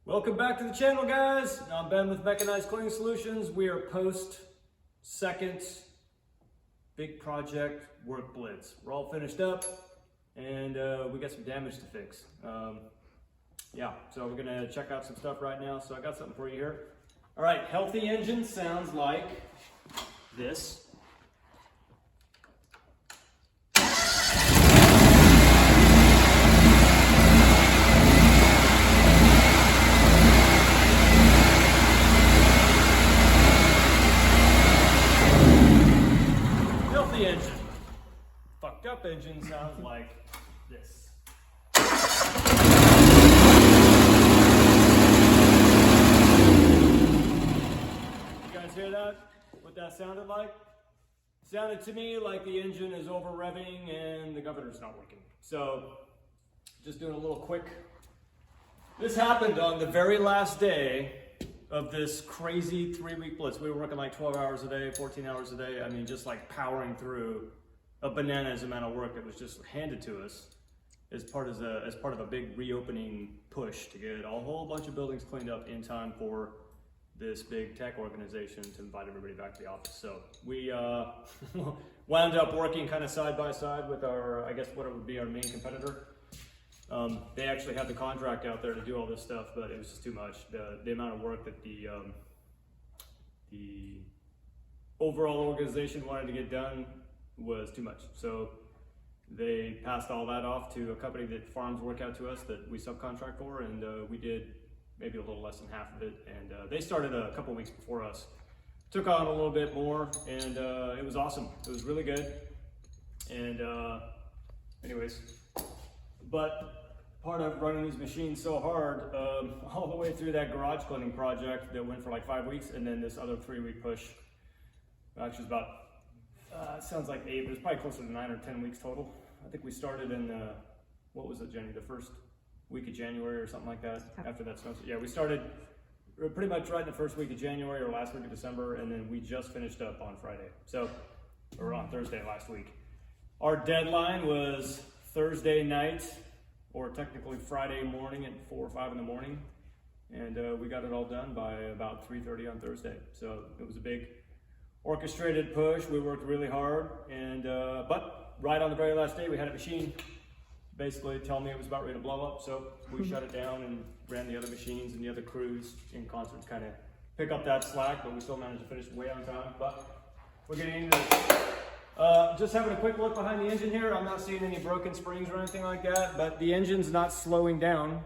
Welcome back to the channel, guys. I'm Ben with Mechanized Cleaning Solutions. We are post second big project work blitz. We're all finished up and we got some damage to fix. Yeah, so we're gonna check out some stuff right now. So I got something for you here. All right, healthy engine sounds like this. Engine. Fucked up engine sounds like this. You guys hear that? What that sounded like? Sounded to me like the engine is over revving and the governor's not working. So, just doing a little quick. This happened on the very last day of this crazy 3-week blitz. We were working like 12 hours a day, 14 hours a day. I mean, just like powering through a bananas amount of work that was just handed to us as part of a big reopening push to get a whole bunch of buildings cleaned up in time for this big tech organization to invite everybody back to the office. So we wound up working kind of side by side with our, I guess what it would be our main competitor. They actually had the contract out there to do all this stuff, but it was just too much. The amount of work that the overall organization wanted to get done was too much. So they passed all that off to a company that farms work out to us that we subcontract for, and we did maybe a little less than half of it. And they started a couple weeks before us, took on a little bit more, and it was awesome. It was really good. And anyways, but part of running these machines so hard, all the way through that garage cleaning project that went for like 5 weeks, and then this other 3-week push, actually was about, it sounds like 8, but it's probably closer to 9 or 10 weeks total. I think we started in, what was it, Jenny, the first week of January or something like that, after that snow. Yeah, we started pretty much right in the first week of January or last week of December, and then we just finished up on Friday, so, or on Thursday last week. Our deadline was Thursday night, or technically Friday morning at 4 or 5 in the morning, and we got it all done by about 3:30 on Thursday. So it was a big orchestrated push. We worked really hard, and but right on the very last day we had a machine basically tell me it was about ready to blow up, so we shut it down and ran the other machines and the other crews in concert to kind of pick up that slack, but we still managed to finish way on time. But we're getting into this. Just having a quick look behind the engine here. I'm not seeing any broken springs or anything like that, but the engine's not slowing down,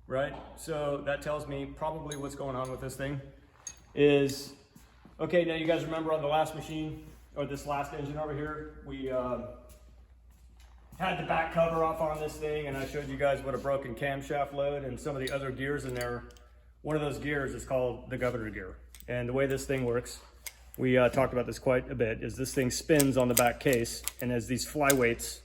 right? So that tells me probably what's going on with this thing is, okay, now you guys remember on the last machine, or this last engine over here, we had the back cover off on this thing, and I showed you guys what a broken camshaft load and some of the other gears in there. One of those gears is called the governor gear. And the way this thing works, we talked about this quite a bit, is this thing spins on the back case, and as these flyweights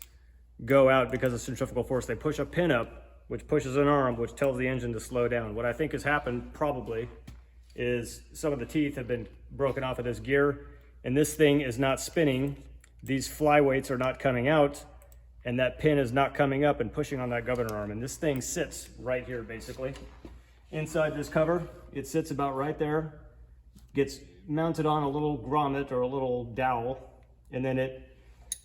go out because of centrifugal force, they push a pin up, which pushes an arm, which tells the engine to slow down. What I think has happened probably is some of the teeth have been broken off of this gear, and this thing is not spinning. These flyweights are not coming out, and that pin is not coming up and pushing on that governor arm. And this thing sits right here, basically. Inside this cover, it sits about right there, gets mounted on a little grommet or a little dowel, and then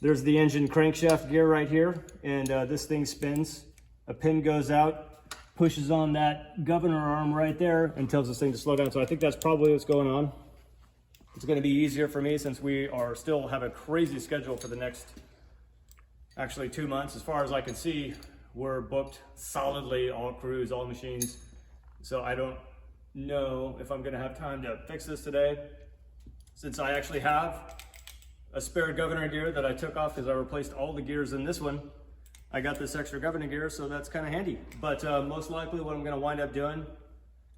there's the engine crankshaft gear right here, and this thing spins. A pin goes out, pushes on that governor arm right there, and tells this thing to slow down. So I think that's probably what's going on. It's going to be easier for me since we are still have a crazy schedule for the next, actually 2 months. As far as I can see, we're booked solidly, all crews, all machines. So I don't know if I'm gonna have time to fix this today, since I actually have a spare governor gear that I took off because I replaced all the gears in this one. I got this extra governor gear, so that's kind of handy. But most likely what I'm gonna wind up doing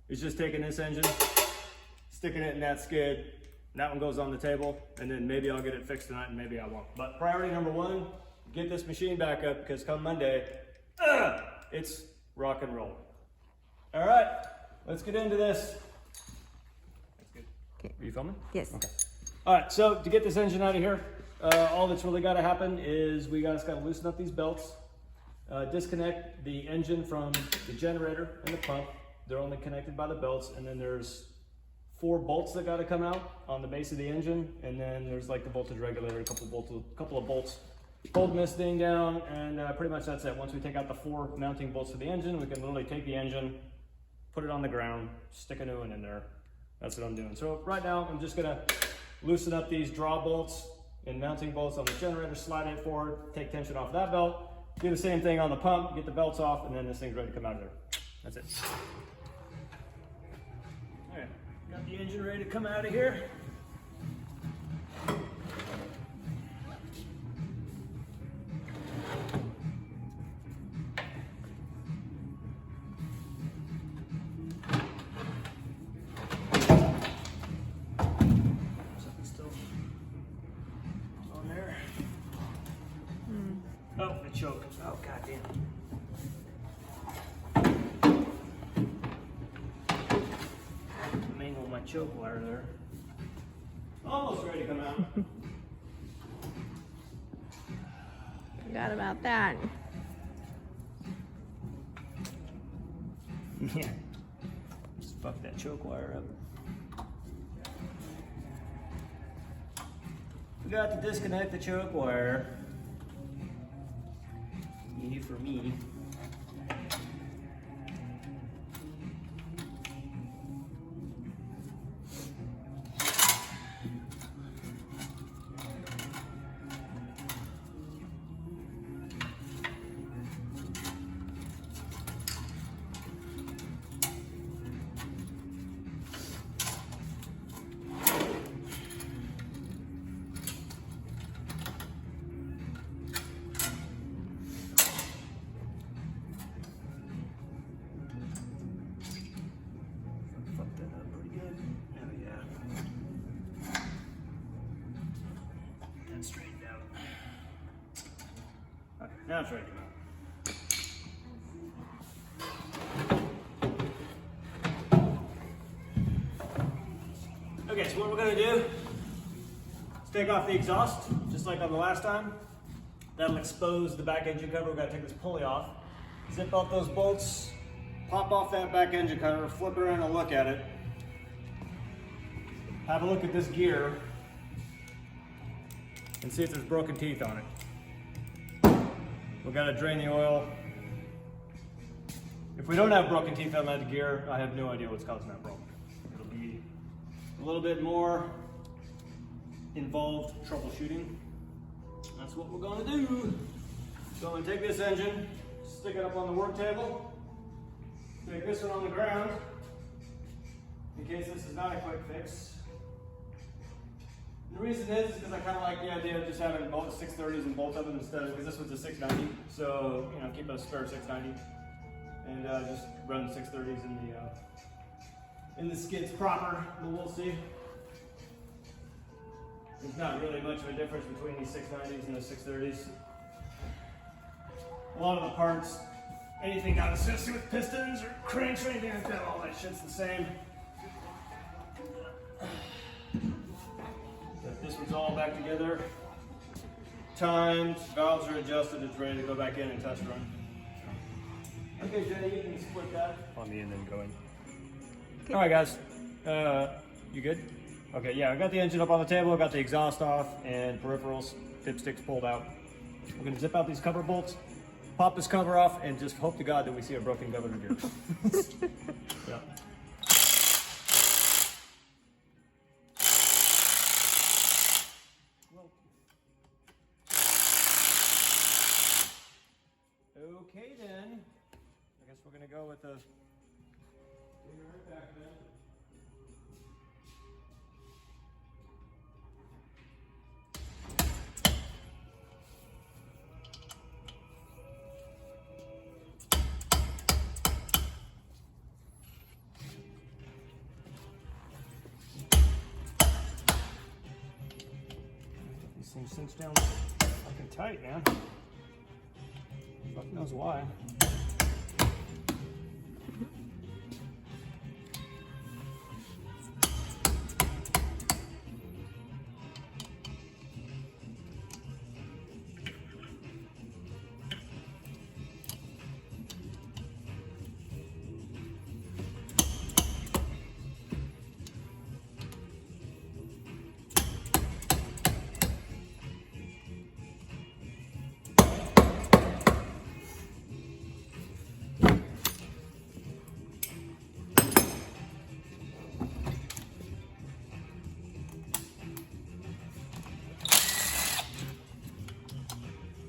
is just taking this engine, sticking it in that skid, and that one goes on the table, and then maybe I'll get it fixed tonight and maybe I won't. But priority number 1, get this machine back up, because come Monday, it's rock and roll. All right. Let's get into this. That's good. Okay. Are you filming? Yes. Okay. All right, so to get this engine out of here, all that's really got to happen is we just got to loosen up these belts, disconnect the engine from the generator and the pump, They're only connected by the belts, and then there's 4 bolts that got to come out on the base of the engine, and then there's like the voltage regulator, a couple of bolts holding this thing down, and pretty much that's it. Once we take out the 4 mounting bolts to the engine, we can literally take the engine, put it on the ground, stick a new one in there. That's what I'm doing. So right now, I'm just gonna loosen up these draw bolts and mounting bolts on the generator, slide it forward, take tension off that belt, do the same thing on the pump, get the belts off, and then this thing's ready to come out of there. That's it. All right, got the engine ready to come out of here. Oh, the choke. Oh, goddamn. Mangled my choke wire there. Almost ready to come out. Forgot about that. Yeah. Just fuck that choke wire up. Forgot to disconnect the choke wire. Easy for me. Straightened out. Okay, now it's ready to go. Okay, so what we're going to do is take off the exhaust, just like on the last time. That'll expose the back engine cover. We've got to take this pulley off, zip out those bolts, pop off that back engine cover, flip it around and look at it. Have a look at this gear and see if there's broken teeth on it. We've got to drain the oil. If we don't have broken teeth on that gear, I have no idea what's causing that problem. It'll be a little bit more involved troubleshooting. That's what we're going to do. So I'm going to take this engine, stick it up on the work table, take this one on the ground, in case this is not a quick fix. The reason is because I kind of like the idea of just having both 630s and bolt of them instead of, because this was a 690, so you know, keep a spare 690 and just run 630s in the skids proper, but we'll see. There's not really much of a difference between these 690s and the 630s. A lot of the parts, anything not associated with pistons or cranks or anything like that, all that shit's the same. This one's all back together, timed, valves are adjusted, it's ready to go back in and test run. Okay, Jenny, you can split that on the end and go in. All right, guys, you good? Okay, yeah, I got the engine up on the table, I got the exhaust off and peripherals, dipsticks pulled out. We're gonna zip out these cover bolts, pop this cover off, and just hope to God that we see a broken governor gear. Yeah. Okay then, I guess we're gonna go with the right back then. These things cinch down fucking tight, man. Fuck knows why.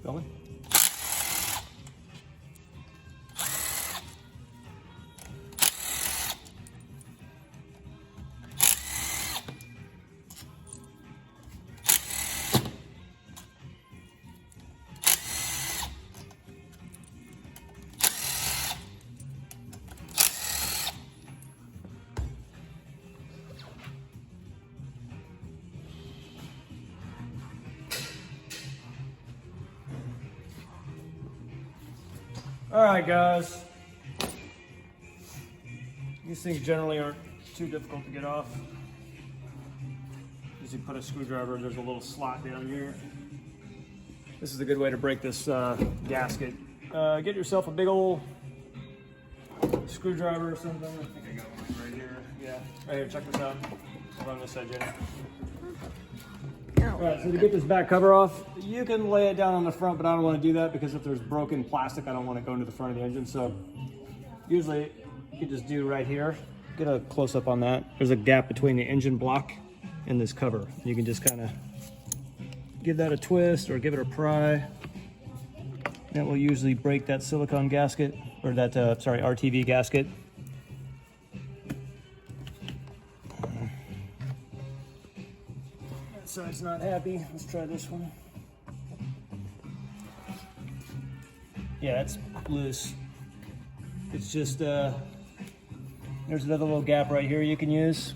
Going. All right, guys. These things generally aren't too difficult to get off. As you put a screwdriver, there's a little slot down here. This is a good way to break this gasket. Get yourself a big old screwdriver or something. I think I got one right here. Yeah, right here. Check this out. Over on this side, Jenny. All right, so to get this back cover off, you can lay it down on the front, but I don't want to do that because if there's broken plastic, I don't want to go into the front of the engine. So usually you can just do right here. Get a close up on that. There's a gap between the engine block and this cover. You can just kind of give that a twist or give it a pry. That will usually break that silicone gasket, or that, RTV gasket. That side's not happy. Let's try this one. Yeah, it's loose. It's just, there's another little gap right here you can use.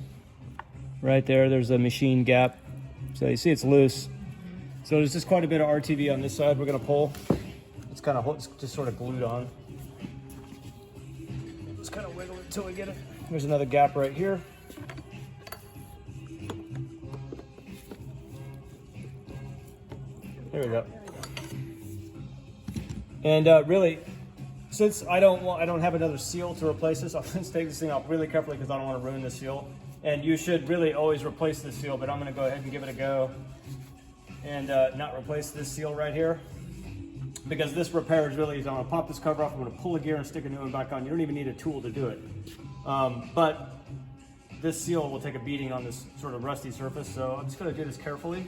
Right there, there's a machine gap. So you see it's loose. So there's just quite a bit of RTV on this side we're gonna pull. It's kind of, it's just sort of glued on. Just kind of wiggle it until we get it. There's another gap right here. There we go. And really, since I don't have another seal to replace this, I'll just take this thing off really carefully because I don't want to ruin the seal. And you should really always replace this seal, but I'm going to go ahead and give it a go and not replace this seal right here, because this repair is really easy. I'm going to pop this cover off, I'm going to pull a gear and stick a new one back on. You don't even need a tool to do it. But this seal will take a beating on this sort of rusty surface, so I'm just going to do this carefully.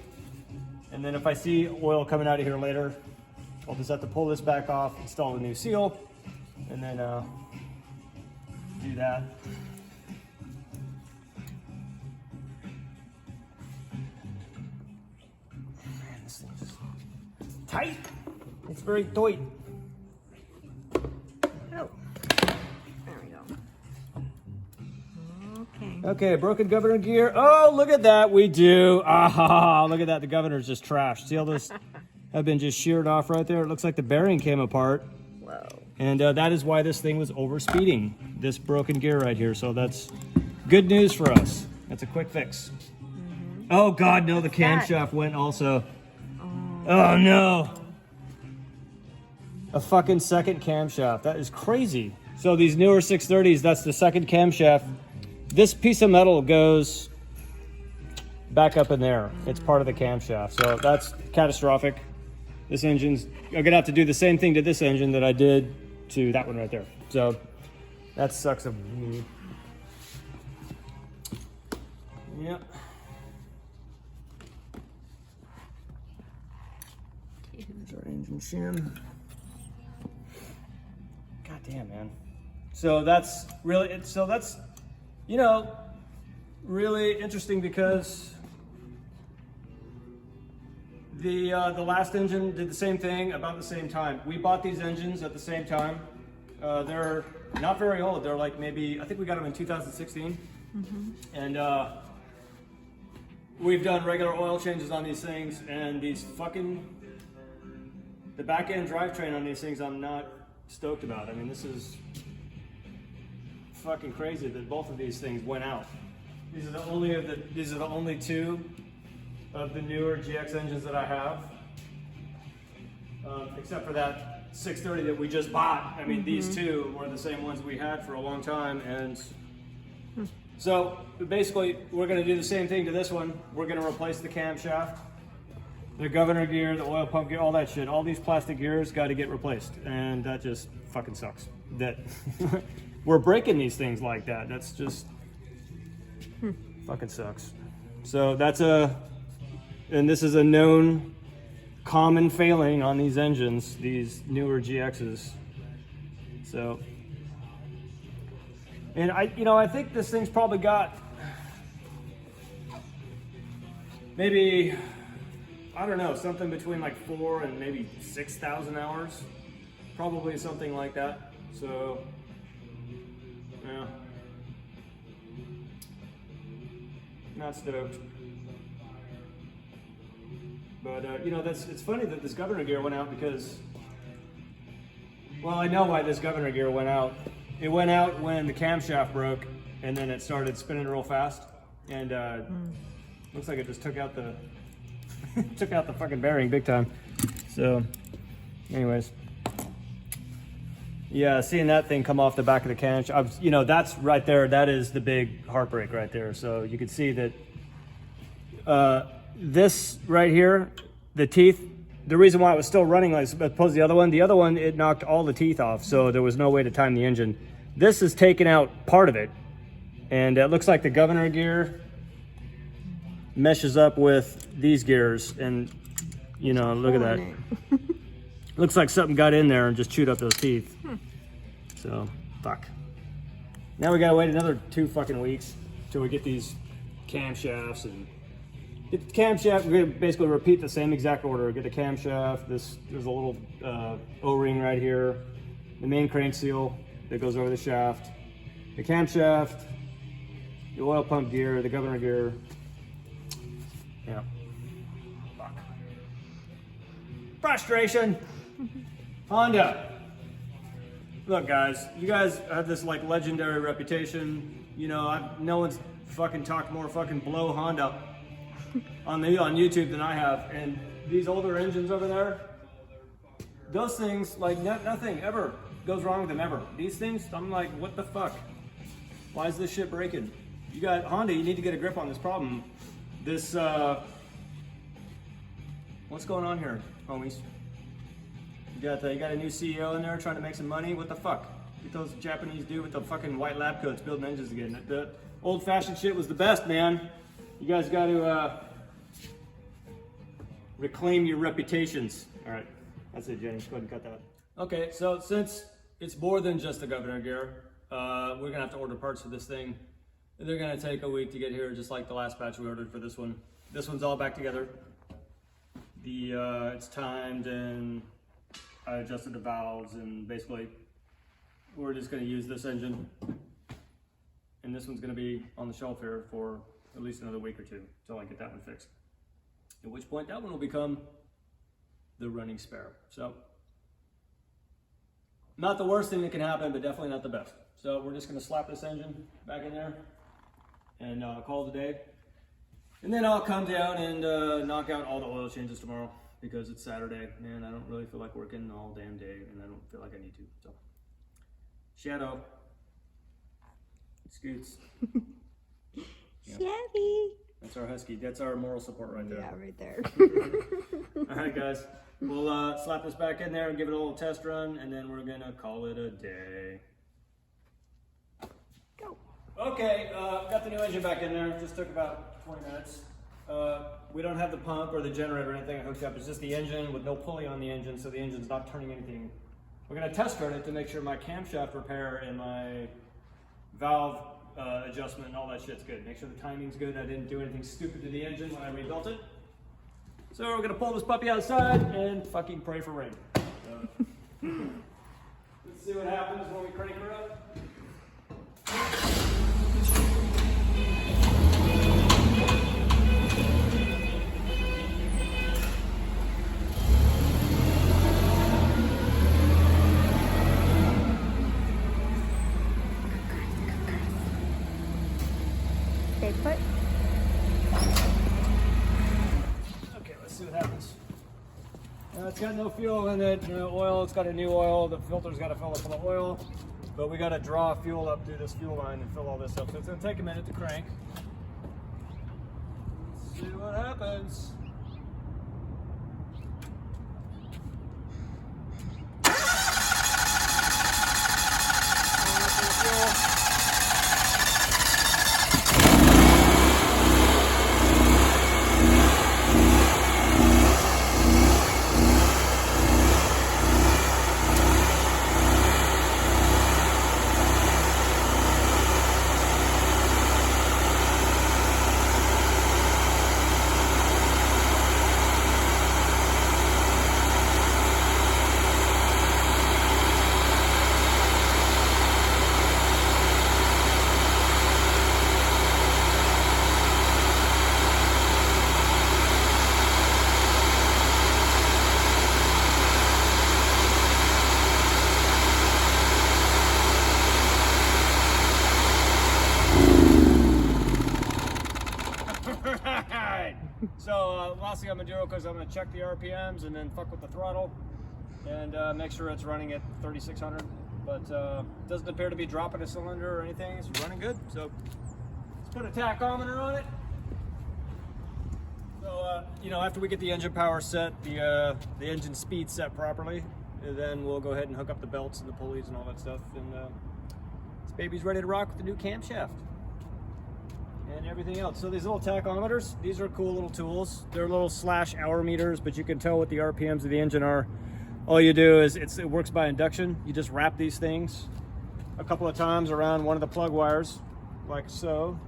And then if I see oil coming out of here later, I'll just have to pull this back off, install a new seal, and then do that. Man, this thing's just tight. It's very tight. Oh, there we go. Okay. Okay, broken governor gear. Oh, look at that, we do. Ah, look at that, the governor's just trashed. See all those have been just sheared off right there? It looks like the bearing came apart. Whoa. And that is why this thing was over speeding, this broken gear right here. So that's good news for us. That's a quick fix. Mm-hmm. Oh God, no, the camshaft went also. Oh no. A fucking second camshaft. That is crazy. So these newer 630s, that's the second camshaft. This piece of metal goes back up in there. It's part of the camshaft. So that's catastrophic. This engine's, I'm gonna have to do the same thing to this engine that I did to that one right there. So that sucks. Yep. Here's our engine shim. God damn, man. So that's really, that's, you know, really interesting because the last engine did the same thing about the same time. We bought these engines at the same time. They're not very old. They're like maybe, I think we got them in 2016. Mm-hmm. And we've done regular oil changes on these things, and these fucking, the back end drivetrain on these things I'm not stoked about. I mean, this is fucking crazy that both of these things went out. These are the only two of the newer GX engines that I have, except for that 630 that we just bought. I mean, these two were the same ones we had for a long time, and so basically we're going to do the same thing to this one. We're going to replace the camshaft, the governor gear, the oil pump gear, all that shit. All these plastic gears got to get replaced, and that just fucking sucks. That we're breaking these things like that. That's just fucking sucks. So that's and this is a known common failing on these engines, these newer GXs. So, and I think this thing's probably got maybe, I don't know, something between like 4 and maybe 6,000 hours, probably something like that. So, yeah, not stoked. But it's funny that this governor gear went out because, well, I know why this governor gear went out. It went out when the camshaft broke, and then it started spinning real fast, and looks like it just took out the took out the fucking bearing big time. So, anyways, yeah, seeing that thing come off the back of the camshaft, that's right there. That is the big heartbreak right there. So you can see that this right here, the teeth. The reason why it was still running as opposed to the other one, it knocked all the teeth off, so there was no way to time the engine. This has taken out part of it, and it looks like the governor gear meshes up with these gears, and look at that. Looks like something got in there and just chewed up those teeth. So, fuck. Now we gotta wait another 2 fucking weeks till we get these camshafts and get the camshaft. We're gonna basically repeat the same exact order. Get the camshaft. There's a little O-ring right here. The main crank seal that goes over the shaft. The camshaft. The oil pump gear. The governor gear. Yeah. Fuck. Frustration. Honda. Look, guys. You guys have this like legendary reputation. No one's fucking talked more fucking blow Honda on YouTube than I have, and these older engines over there, those things, like nothing ever goes wrong with them ever. These things, I'm like, what the fuck? Why is this shit breaking? You got Honda, you need to get a grip on this problem. This, what's going on here, homies? You got a new CEO in there trying to make some money. What the fuck? Get those Japanese dude with the fucking white lab coats building engines again. The old-fashioned shit was the best, man. You guys got to reclaim your reputations. All right, that's it, James. Go ahead and cut that. Okay, so since it's more than just the governor gear, we're gonna have to order parts for this thing. They're gonna take a week to get here, just like the last batch we ordered for this one. This one's all back together. It's timed, and I adjusted the valves, and basically we're just gonna use this engine. And this one's gonna be on the shelf here for at least another week or 2 until I get that one fixed. At which point that one will become the running spare. So, not the worst thing that can happen, but definitely not the best. So we're just gonna slap this engine back in there and call it a day. And then I'll come down and knock out all the oil changes tomorrow because it's Saturday and I don't really feel like working all damn day, and I don't feel like I need to. So, Shadow. Scoots. Yep. Chevy. That's our husky. That's our moral support right there. Yeah, right there. All right, guys. We'll slap this back in there and give it a little test run, and then we're gonna call it a day. Go. Okay, got the new engine back in there. Just took about 20 minutes. We don't have the pump or the generator or anything hooked up. It's just the engine with no pulley on the engine, so the engine's not turning anything. We're gonna test run it to make sure my camshaft repair and my valve adjustment and all that shit's good. Make sure the timing's good. I didn't do anything stupid to the engine when I rebuilt it. So we're gonna pull this puppy outside and fucking pray for rain. So, let's see what happens when we crank her up. Stay put. Okay, let's see what happens. It's got no fuel in it, no oil. It's got a new oil. The filter's got to fill up full of oil, but we got to draw fuel up through this fuel line and fill all this up. So it's going to take a minute to crank. Let's see what happens. last thing I'm gonna do, because I'm gonna check the RPMs and then fuck with the throttle and make sure it's running at 3600. But it doesn't appear to be dropping a cylinder or anything. It's running good. So let's put a tachometer on it. So you know, after we get the engine power set, the engine speed set properly, then we'll go ahead and hook up the belts and the pulleys and all that stuff. And this baby's ready to rock with the new camshaft and everything else. So these little tachometers, these are cool little tools. They're little /hour meters, but you can tell what the RPMs of the engine are. All you do is, it works by induction. You just wrap these things a couple of times around one of the plug wires, like so.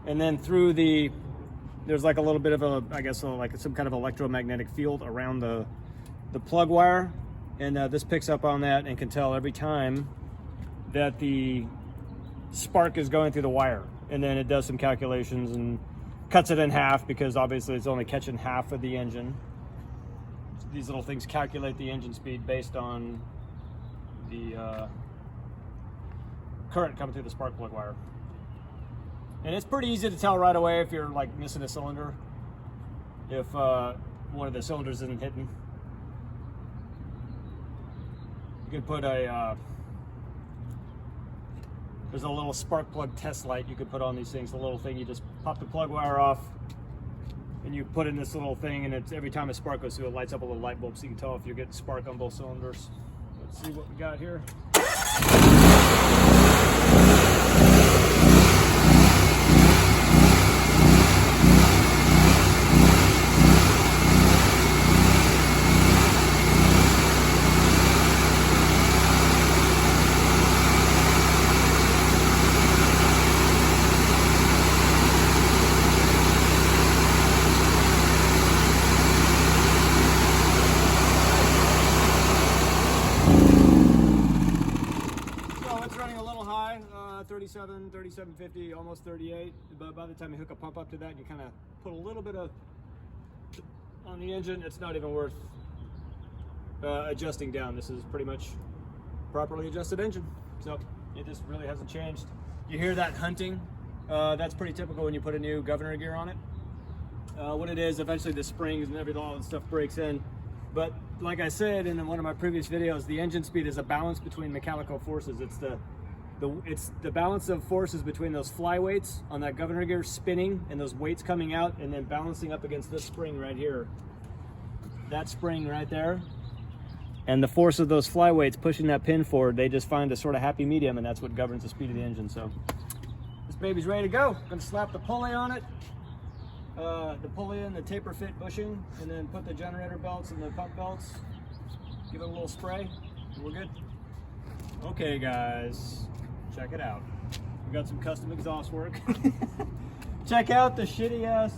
And then through there's like a little bit of a, I guess, like some kind of electromagnetic field around the plug wire. And this picks up on that and can tell every time that the spark is going through the wire. And then it does some calculations and cuts it in half, because obviously it's only catching half of the engine. These little things calculate the engine speed based on the current coming through the spark plug wire. And it's pretty easy to tell right away if you're like missing a cylinder, if one of the cylinders isn't hitting. You can put there's a little spark plug test light you could put on these things. A little thing, you just pop the plug wire off and you put in this little thing, and it's, every time a spark goes through, it lights up a little light bulb so you can tell if you're getting spark on both cylinders. Let's see what we got here. Running a little high, 37, 3750, almost 38. But by the time you hook a pump up to that, you kind of put a little bit of on the engine. It's not even worth adjusting down. This is pretty much properly adjusted engine, so it just really hasn't changed. You hear that hunting? That's pretty typical when you put a new governor gear on it. What it is, eventually the springs and everything, all that stuff breaks in. But like I said in one of my previous videos, the engine speed is a balance between mechanical forces. It's the balance of forces between those flyweights on that governor gear spinning and those weights coming out, and then balancing up against this spring right here. That spring right there. And the force of those flyweights pushing that pin forward, they just find a sort of happy medium, and that's what governs the speed of the engine. So this baby's ready to go. I'm gonna slap the pulley on it. The pulley and the taper fit bushing, and then put the generator belts and the pump belts, give it a little spray, and we're good. Okay guys, check it out. We got some custom exhaust work. Check out the shitty ass.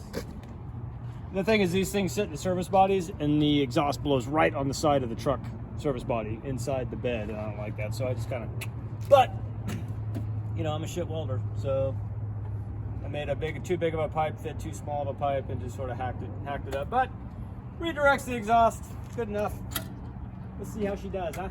The thing is, these things sit in the service bodies and the exhaust blows right on the side of the truck service body inside the bed, and I don't like that, so I just kind of, but you know, I'm a shit welder, so I made too big of a pipe fit too small of a pipe and just sort of hacked it up. But redirects the exhaust. Good enough. Let's see how she does, huh?